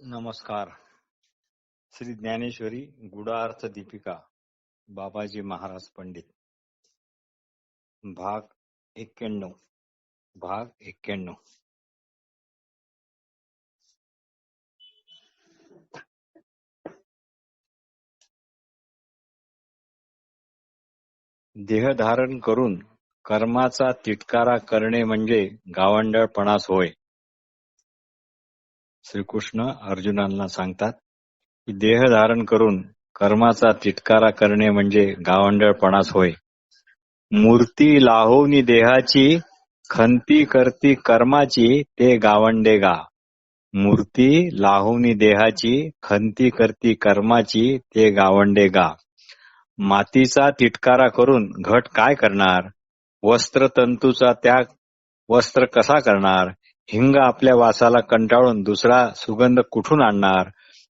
नमस्कार. श्री ज्ञानेश्वरी गुढार्थ दीपिका बाबाजी महाराज पंडित भाग 91. देह धारण करून कर्माचा तिटकारा करणे म्हणजे गावंढळपणाच होय. श्रीकृष्ण अर्जुनांना सांगतात की देह धारण करून कर्माचा तिटकारा करणे म्हणजे गावंढळपणाच होय. मूर्ती लाहोनी देहाची खंती करती कर्माची ते गावंडे गा. मूर्ती लाहोनी देहाची खंती करती कर्माची ते गावंडे गा. मातीचा तिटकारा करून घट काय करणार? वस्त्रतंतूचा त्याग वस्त्र कसा करणार? हिंग आपल्या वासाला कंटाळून दुसरा सुगंध कुठून आणणार?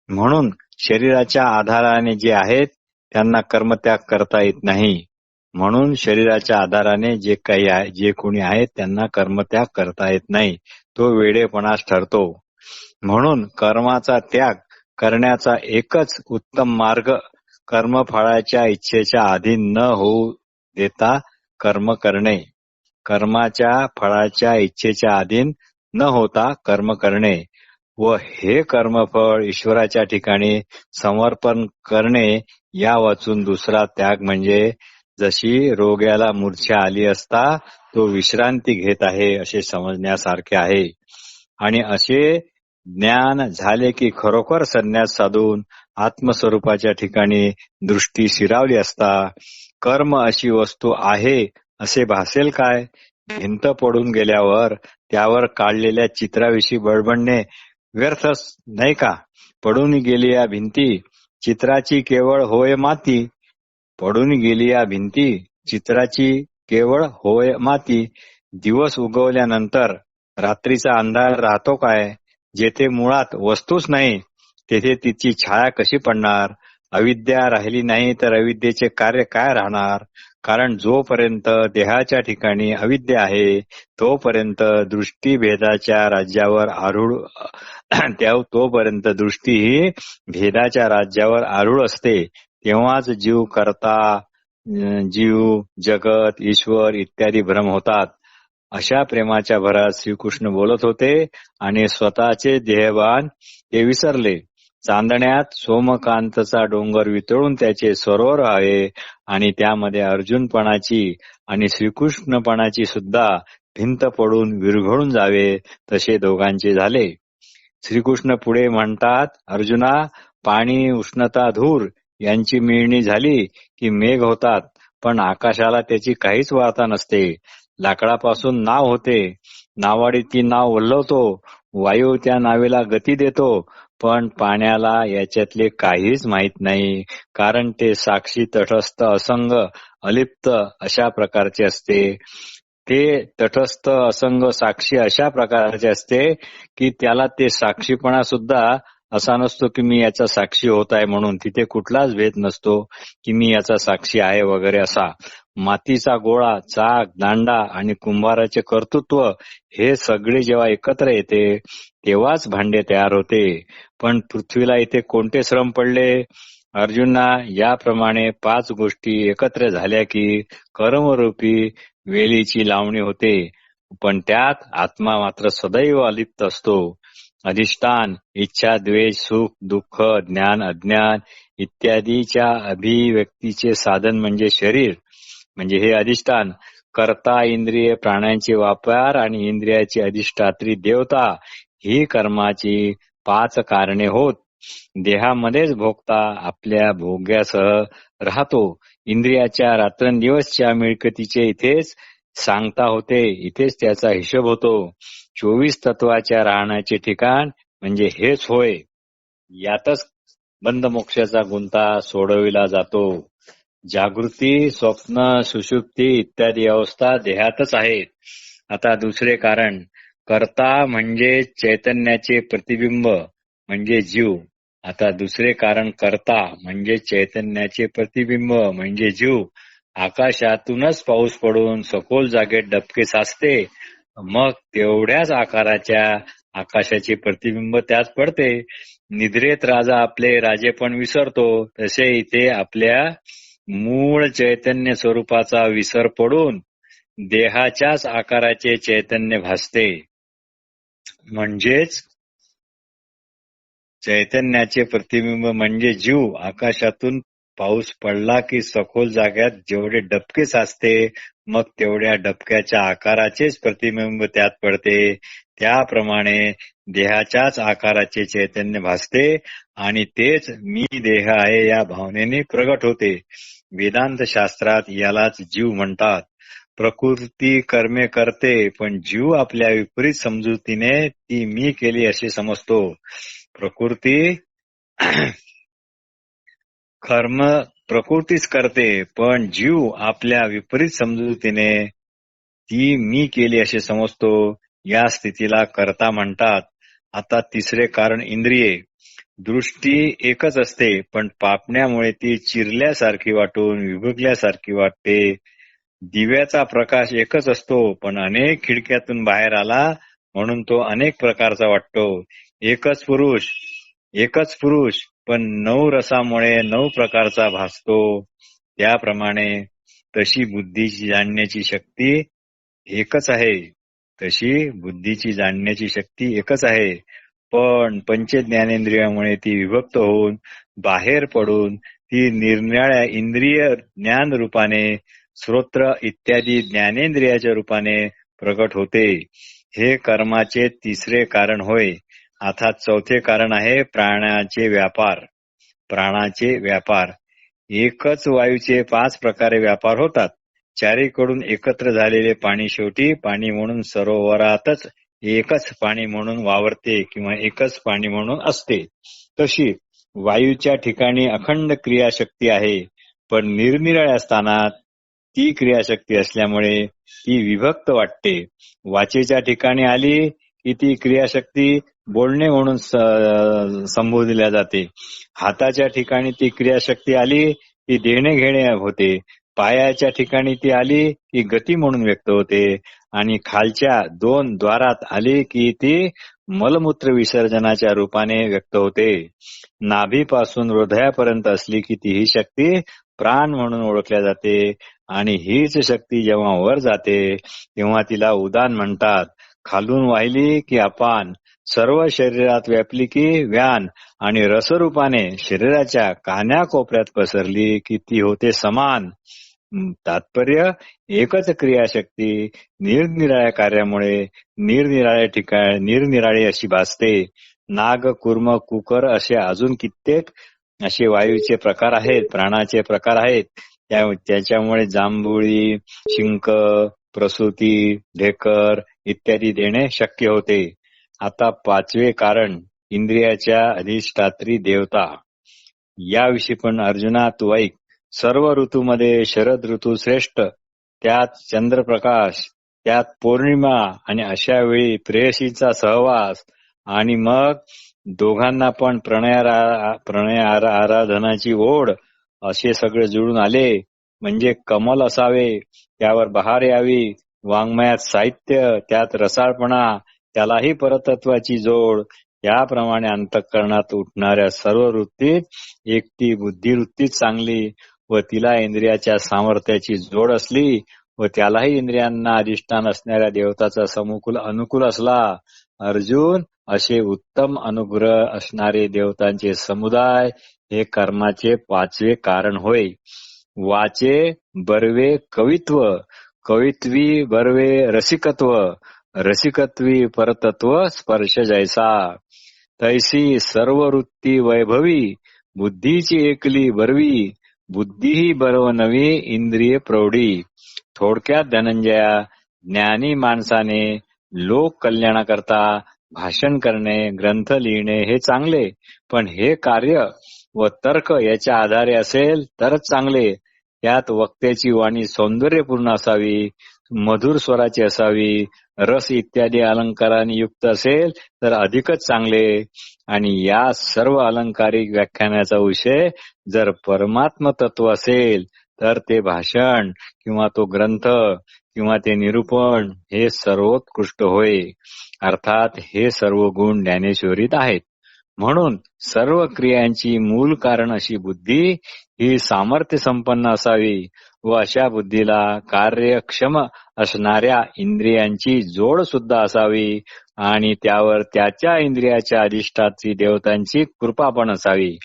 म्हणून शरीराच्या आधाराने जे आहेत त्यांना कर्मत्याग करता येत नाही. म्हणून शरीराच्या आधाराने जे कोणी आहेत त्यांना कर्मत्याग करता येत नाही. तो वेडेपणाच ठरतो. म्हणून कर्माचा त्याग करण्याचा एकच उत्तम मार्ग कर्मफळाच्या इच्छेच्या अधीन न होऊ देता कर्म करणे. कर्माच्या फळाच्या इच्छेच्या अधीन न होता कर्म करणे व हे कर्मफळ ईश्वराच्या ठिकाणी समर्पण करणे या वाचून दुसरा त्याग म्हणजे जशी रोग्याला मूर्छा आली असता तो विश्रांती घेत आहे असे समजण्यासारखे आहे. आणि असे ज्ञान झाले की खरोखर संन्यास साधून आत्मस्वरूपाच्या ठिकाणी दृष्टी स्थिरावली असता कर्म अशी वस्तू आहे असे भासेल काय? भिंत पडून गेल्यावर त्यावर काढलेल्या चित्राविषयी बडबडणे व्यर्थच नाही का? पडून गेली या भिंती चित्राची केवळ होय माती. पडून गेली या भिंती चित्राची केवळ होय माती. दिवस उगवल्यानंतर रात्रीचा अंधार राहतो काय? जेथे मुळात वस्तूच नाही तेथे तिची छाया कशी पडणार? अविद्या राहिली नाही तर अविद्येचे कार्य काय राहणार? कारण जोपर्यंत देहाच्या ठिकाणी अविद्या आहे तोपर्यंत दृष्टी भेदाच्या राज्यावर आरूढ तोपर्यंत दृष्टी ही भेदाच्या राज्यावर आरूढ असते. तेव्हाच जीव करता, जीव, जगत, ईश्वर इत्यादी भ्रम होतात. अशा प्रेमाच्या भरात श्रीकृष्ण बोलत होते आणि स्वतःचे देहभान ते विसरले. चांदण्यात सोमकांतचा डोंगर वितळून त्याचे सरोवर आहे आणि त्यामध्ये अर्जुनपणाची आणि श्रीकृष्णपणाची सुद्धा भिंत पडून विरघळून जावे तसे दोघांचे झाले. श्रीकृष्ण पुढे म्हणतात, अर्जुना, पाणी, उष्णता, धूर यांची मिळणी झाली की मेघ होतात, पण आकाशाला त्याची काहीच वार्ता नसते. लाकडापासून नाव होते, नावाडी ती नाव वल्हवतो, वायू त्या नावेला गती देतो, पण पाण्याला याच्यातले काहीच माहीत नाही, कारण ते साक्षी, तटस्थ, असंग, अलिप्त अशा प्रकारचे असते. ते तटस्थ, असंग, साक्षी अशा प्रकारचे असते की त्याला ते साक्षीपणा सुद्धा असा नसतो की मी याचा साक्षी होत आहे म्हणून. तिथे कुठलाच भेद नसतो की मी याचा साक्षी आहे वगैरे असा. मातीचा गोळा, चाक, दांडा आणि कुंभाराचे कर्तृत्व हे सगळे जेव्हा एकत्र येते तेव्हाच भांडे तयार होते. पण पृथ्वीला इथे कोणते श्रम पडले? अर्जुना, याप्रमाणे 5 गोष्टी एकत्र झाल्या की कर्मरूपी वेलीची लावणी होते, पण त्यात आत्मा मात्र सदैव अलिप्त असतो. अधिष्ठान, इच्छा, द्वेष, सुख, दुःख, ज्ञान, अज्ञान इत्यादीच्या अभिव्यक्तीचे साधन म्हणजे शरीर, म्हणजे हे अधिष्ठान. कर्ता, इंद्रिय, प्राणांचे व्यापार आणि इंद्रियाची अधिष्ठात्री देवता ही कर्माची 5 कारणे होत. देहामध्येच भोगता आपल्या भोग्यासह राहतो. इंद्रियाच्या रात्रंदिवसच्या मिळकतीचे इथेच सांगता होते, इथेच त्याचा हिशोब होतो. 24 तत्वाच्या राहण्याचे ठिकाण म्हणजे हेच होय. यातच बंधमोक्षाचा गुंता सोडविला जातो. जागृती, स्वप्न, सुषुप्ती इत्यादी अवस्था देहातच आहेत. आता दुसरे कारण, कर्ता म्हणजे चैतन्याचे प्रतिबिंब म्हणजे जीव. आता दुसरे कारण, कर्ता म्हणजे चैतन्याचे प्रतिबिंब म्हणजे जीव. आकाशातूनच पाऊस पडून सखोल जागेत डबके साचते, मग तेवढ्याच आकाराच्या आकाशाचे प्रतिबिंब त्यात पडते. निद्रेत राजा आपले राजेपण विसरतो, तसे इथे आपल्या मूळ चैतन्य स्वरूपाचा विसर पडून देहाच्याच आकाराचे चैतन्य भासते. म्हणजेच चैतन्याचे प्रतिबिंब म्हणजे जीव. आकाशातून पाऊस पडला की सखोल जाग्यात जेवढे डबके साचते, मग तेवढ्या डबक्याच्या आकाराचेच प्रतिबिंब त्यात पडते. त्याप्रमाणे देहाच्याच आकाराचे चैतन्य भासते आणि तेच मी देह आहे या भावनेने प्रगट होते. वेदांत शास्त्रात यालाच जीव म्हणतात. प्रकृती कर्मे करते, पण जीव आपल्या विपरीत समजुतीने ती मी केली असे समजतो. प्रकृती कर्म प्रकृतीच करते, पण जीव आपल्या विपरीत समजुतीने ती मी केली असे समजतो. या स्थितीला कर्ता म्हणतात. आता तिसरे कारण इंद्रिये. दृष्टी एकच असते, पण पापण्यामुळे ती चिरल्यासारखी वाटून विभुगल्यासारखी वाटते. दिव्याचा प्रकाश एकच असतो, पण अनेक खिडक्यातून बाहेर आला म्हणून तो अनेक प्रकारचा वाटतो. एकच पुरुष पण 9 रसामुळे 9 प्रकारचा भासतो. त्याप्रमाणे तशी बुद्धीची जाणण्याची शक्ती एकच आहे. पण पंचज्ञानेंद्रियामुळे ती विभक्त होऊन बाहेर पडून ती निरनिराळ्या इंद्रिय ज्ञान रूपाने, श्रोत्र इत्यादी ज्ञानेंद्रियाच्या रूपाने प्रकट होते. हे कर्माचे तिसरे कारण होय. आता चौथे कारण आहे प्राणाचे व्यापार. एकच वायूचे 5 प्रकारे व्यापार होतात. चारीकडून एकत्र झालेले पाणी शेवटी पाणी म्हणून सरोवरातच एकच पाणी म्हणून वावरते किंवा एकच पाणी म्हणून असते. तशी वायूच्या ठिकाणी अखंड क्रियाशक्ती आहे, पण निरनिराळ्या स्थानात ती क्रियाशक्ती असल्यामुळे ती विभक्त वाटते. वाचेच्या ठिकाणी आली की ती क्रियाशक्ती बोलणे म्हणून संबोधल्या जाते. हाताच्या ठिकाणी ती क्रियाशक्ती आली की देणे घेणे होते. पायाच्या ठिकाणी ती आली की गती म्हणून व्यक्त होते आणि खालच्या 2 द्वारात आली की ती मलमूत्र विसर्जनाच्या रूपाने व्यक्त होते. नाभीपासून हृदयापर्यंत असली की ती ही शक्ती प्राण म्हणून ओळखल्या जाते आणि हीच शक्ती जेव्हा वर जाते तेव्हा तिला उदान म्हणतात. खालून वाहिली की अपान, सर्व शरीरात व्यापली की व्यान आणि रसरूपाने शरीराच्या कान्याकोपऱ्यात पसरली की ती होते समान. तात्पर्य एकच क्रियाशक्ती निरनिराळ्या कार्यामुळे निरनिराळी अशी भासते. नाग, कुर्म, कुकर असे अजून कित्येक असे वायूचे प्रकार आहेत, प्राणाचे प्रकार आहेत. त्याच्यामुळे जांभुळी, शिंक, प्रसूती, ढेकर इत्यादी देणे शक्य होते. आता 5वे कारण इंद्रियाच्या अधिष्ठात्री देवता. याविषयी पण अर्जुना तू ऐक. सर्व ऋतूमध्ये शरद ऋतू श्रेष्ठ, त्यात चंद्रप्रकाश, त्यात पौर्णिमा आणि अशा वेळी प्रेयसीचा सहवास आणि मग दोघांना पण प्रणय आराधनाची ओढ असे सगळे जुळून आले. म्हणजे कमल असावे, त्यावर बहार यावी, वाङ्मयात साहित्य, त्यात रसाळपणा, त्यालाही परतत्वाची जोड. याप्रमाणे अंतःकरणात उठणाऱ्या सर्व वृत्तीत एकटी बुद्धिवृत्तीच चांगली व तिला इंद्रियाच्या सामर्थ्याची जोड असली व त्यालाही इंद्रियांना अधिष्ठान असणाऱ्या देवताचा अनुकूल असला. अर्जुन, असे उत्तम अनुग्रह असणारे देवतांचे समुदाय हे कर्माचे 5वे कारण होय. वाचे बर्वे कवित्व, कवित्वी बर्वे रसिकत्व, रसिकत्वी परतत्व स्पर्श जैसा. तैसी सर्व वृत्ती वैभवी, बुद्धीची एकली बरवी, बुद्धीही बरवनवी इंद्रिय प्रौढी. थोडक्यात धनंजया, ज्ञानी माणसाने लोक कल्याणाकरता भाषण करणे, ग्रंथ लिहिणे हे चांगले, पण हे कार्य व तर्क याच्या आधारे असेल तरच चांगले. त्यात वक्त्याची वाणी सौंदर्यपूर्ण असावी, मधुर स्वराची असावी, रस इत्यादी अलंकारांनी युक्त असेल तर अधिकच चांगले. आणि या सर्व अलंकारिक व्याख्यानाचा विषय जर परमात्म तत्व असेल तर ते भाषण किंवा तो ग्रंथ किंवा ते निरूपण हे सर्वोत्कृष्ट होय. अर्थात हे सर्व गुण ज्ञानेश्वरीत आहेत. म्हणून सर्व क्रियांची मूल कारण अशी बुद्धी ही सामर्थ्य संपन्न असावी व अशा बुद्धीला कार्यक्षम असणाऱ्या इंद्रियांची जोड सुद्धा असावी आणि त्यावर त्याच्या इंद्रियाच्या अधिष्ठात्री देवतांची कृपा पण असावी.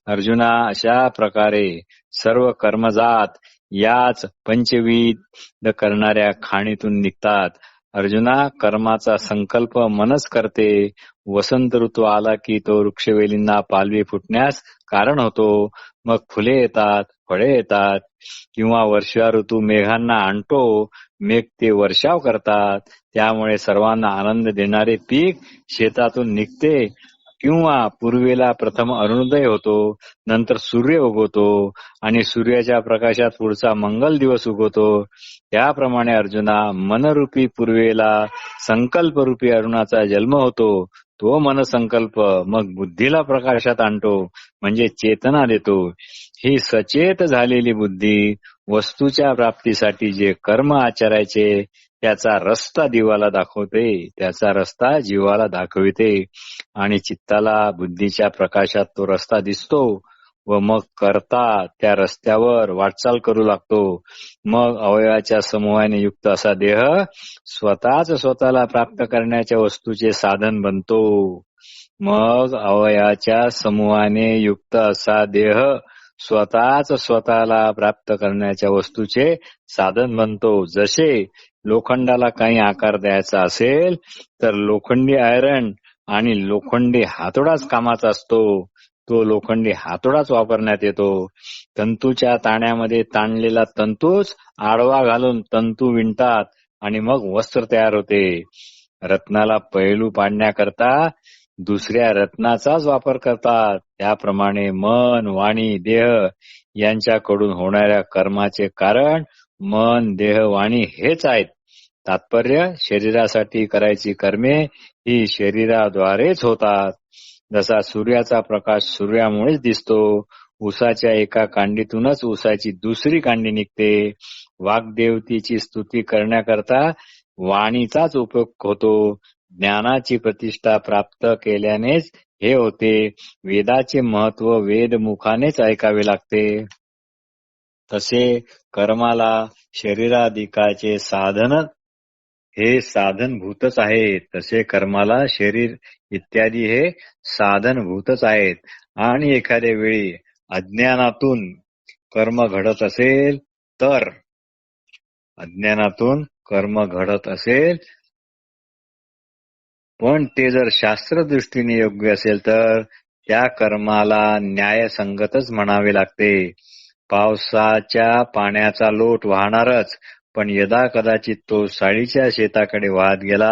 अर्जुना, अशा प्रकारे सर्व कर्मजात याच पंचविध करणाऱ्या खाणीतून निघतात. अर्जुना, कर्माचा संकल्प मनच करते. वसंत ऋतू आला की तो वृक्षवेलींना पालवी फुटण्यास कारण होतो. मग फुले येतात, फळे येतात. किंवा वर्षा ऋतू मेघांना आणतो. मेघ ते वर्षाव करतात. त्यामुळे सर्वांना आनंद देणारे पीक शेतातून निघते. किंवा पूर्वेला प्रथम अरुणोदय होतो, नंतर सूर्य उगवतो आणि सूर्याच्या प्रकाशात पुढचा मंगल दिवस उगवतो. त्याप्रमाणे अर्जुना, मनरूपी पूर्वेला संकल्परूपी अरुणाचा जन्म होतो. तो मनसंकल्प मग बुद्धीला प्रकाशात आणतो, म्हणजे चेतना देतो. ही सचेत झालेली बुद्धी वस्तूच्या प्राप्तीसाठी जे कर्म आचरायचे त्याचा रस्ता जीवाला दाखवते, त्याचा रस्ता जीवाला दाखविते आणि चित्ताला बुद्धीच्या प्रकाशात तो रस्ता दिसतो व मग करता त्या रस्त्यावर वाटचाल करू लागतो. मग अवयवाच्या समूहाने युक्त असा देह स्वतःच स्वतःला प्राप्त करण्याच्या वस्तूचे साधन बनतो. मग अवयवाच्या समूहाने युक्त असा देह स्वतःच स्वतःला प्राप्त करण्याच्या वस्तूचे साधन बनतो. जसे लोखंडाला काही आकार द्यायचा असेल तर लोखंडी आयरन आणि लोखंडी हातोडाच कामाचा असतो. तो लोखंडी हातोडाच वापरण्यात येतो. तंतूच्या ताण्यामध्ये ताणलेला तंतूच आडवा घालून तंतू विणतात आणि मग वस्त्र तयार होते. रत्नाला पैलू पाडण्याकरता दुसऱ्या रत्नाचाच वापर करतात. त्याप्रमाणे मन, वाणी, देह यांच्याकडून होणाऱ्या कर्माचे कारण मन, देह, वाणी हेच आहेत. तात्पर्य, शरीरासाठी करायची कर्मे ही शरीराद्वारेच होतात. जसा सूर्याचा प्रकाश सूर्यामुळेच दिसतो. उसाच्या एका कांडीतूनच उसाची दुसरी कांडी निघते. वाग्देवतेची स्तुती करण्याकरता वाणीचाच उपयोग होतो. ज्ञानाची प्रतिष्ठा प्राप्त केल्यानेच हे होते. वेदाचे महत्व वेदमुखानेच ऐकावे लागते. तसे कर्माला शरीराधिकाचे साधन हे साधनभूतच आहेत. तसे कर्माला शरीर इत्यादी हे साधनभूतच आहेत. आणि एखाद्या वेळी अज्ञानातून कर्म घडत असेल तर पण ते जर शास्त्रदृष्टीने योग्य असेल तर त्या कर्माला न्यायसंगतच म्हणावे लागते. पावसाच्या पाण्याचा लोट वाहणारच, पण यदा कदाचित तो साळीच्या शेताकडे वाहत गेला,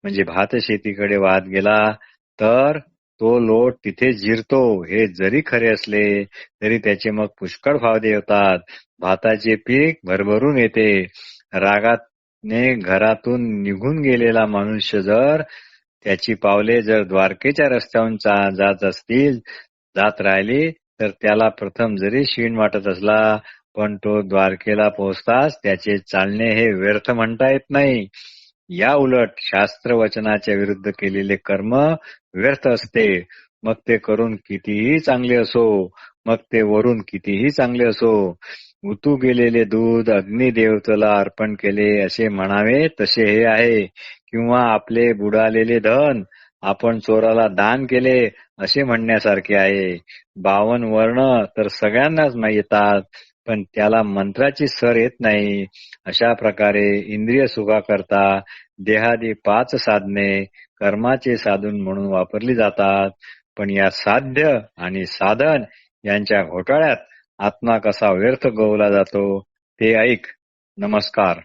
म्हणजे भात शेतीकडे वाहत गेला, तर तो लोट तिथे जिरतो. हे जरी खरे असले तरी त्याचे मग पुष्कळ फायदे होतात. भाताचे पीक भरभरून येते. रागाने घरातून निघून गेलेला मनुष्य जर त्याची पावले जर द्वारकेच्या रस्त्यावरून जात राहिली तर त्याला प्रथम जरी क्षीण वाटत असला, पण तो द्वारकेला पोहोचताच त्याचे चालणे हे व्यर्थ म्हणता येत नाही. या उलट शास्त्रवचनाच्या विरुद्ध केलेले कर्म व्यर्थ असते. मग ते करून कितीही चांगले असो, मग ते वरून कितीही चांगले असो. उतू गेलेले दूध अग्निदेवतेला अर्पण केले असे म्हणावे तसे हे आहे. किंवा आपले बुडालेले धन आपण चोराला दान केले असे म्हणण्यासारखे आहे. 52 वर्ण तर सगळ्यांनाच येतात, पण त्याला मंत्राची सर येत नाही. अशा प्रकारे इंद्रिय सुखाकरता देहादी 5 साधने कर्माचे साधन म्हणून वापरली जातात. पण या साध्य आणि साधन यांच्या घोटाळ्यात आत्मा कसा व्यर्थ गवला जातो ते ऐक. नमस्कार.